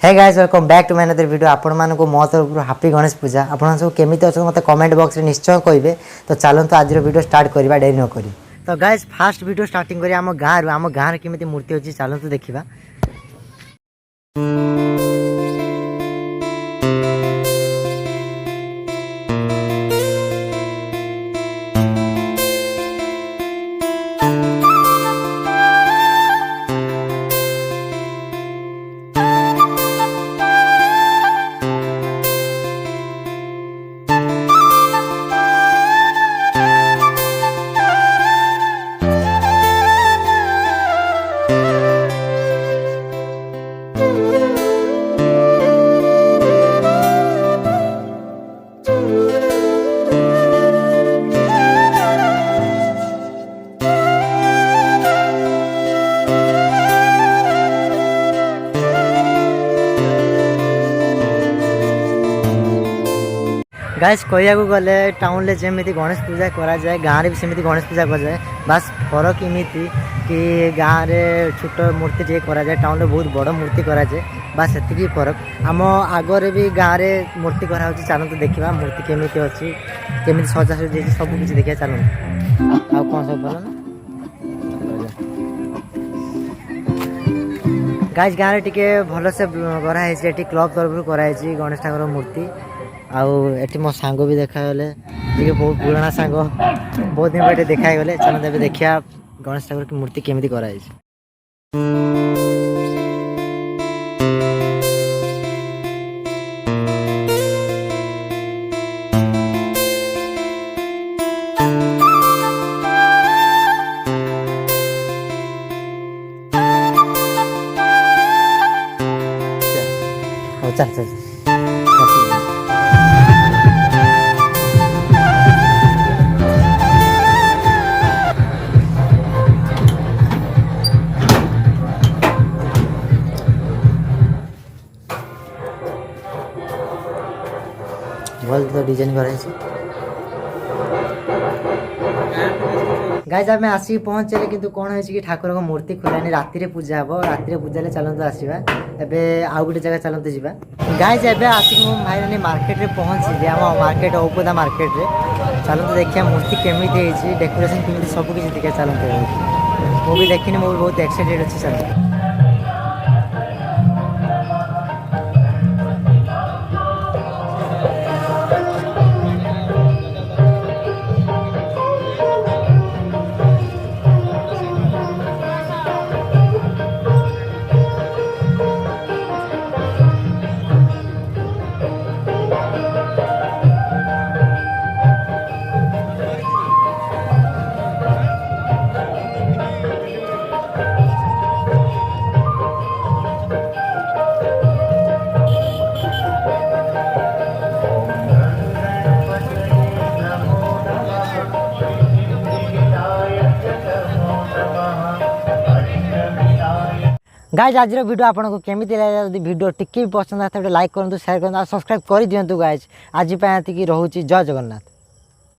Hey guys welcome back to my another video. आपण मानको मो तरफ हैप्पी गणेश पूजा। आपण सब केमिति अछ मते कमेंट बॉक्स रे निश्चय कहिबे। तो चलंतु आज वीडियो स्टार्ट करबा देरी न करी। तो गाइस फास्ट वीडियो स्टार्टिंग करी हम गाँव रे केमिति मूर्ति अछि चलंतु देखिबा। गाइस कहया गले टाउन में जमी गणेश पूजा करा जाए गाँव भी सेमती गणेश पूजा कर जाए। बस फरक इमिति कि गाँव में छोट मूर्ति टे करा जाए, टाउन में बहुत बड़ मूर्ति करा जाए। बस एतिकी फरक। आम आगरे भी गाँव में मूर्ति करा होची। चलते देखा मूर्ति केमिति अच्छी केमिति सजासजी सब किसी देखा। चलते आउ कौन सब भल ना गाइस गाँव में टिके भलसे कराई क्लब तरफ कराई गणेश ठाकुर मूर्ति। आउ एटी मो सांग भी देखागले बहुत पुराना सांग बहुत दिन पे देखा गले। चलो देखिया गणेश ठाकुर की मूर्ति केमिति कराई। चल चल भल तो डिजाइन कराई। गाइस आम आसिक पहुँचले कि कौन है कि ठाकुर को मूर्ति खोलानी राति पूजा हम राति पूजा चलते आसवा एवं आउ गोटे जगह चलते जावा। गाइस एवं आसिक मो भाई मैंने मार्केट रे पहुँचली आम मार्केट औपदा मार्केट रे। चलते देखिए मूर्ति केमिति डेकोरेशन केमिति सब किसी देखा। चलते मुझे देखनी मुझे बहुत एक्साइटेड अच्छी। चलते गाइज आज वीडियो आपको केमी लगे वीडियो टिके भी पसंद आता है लाइक करूँ शेयर करूँ सब्सक्राइब कर दिंतु। गाइज आज रोचे जय जगन्नाथ।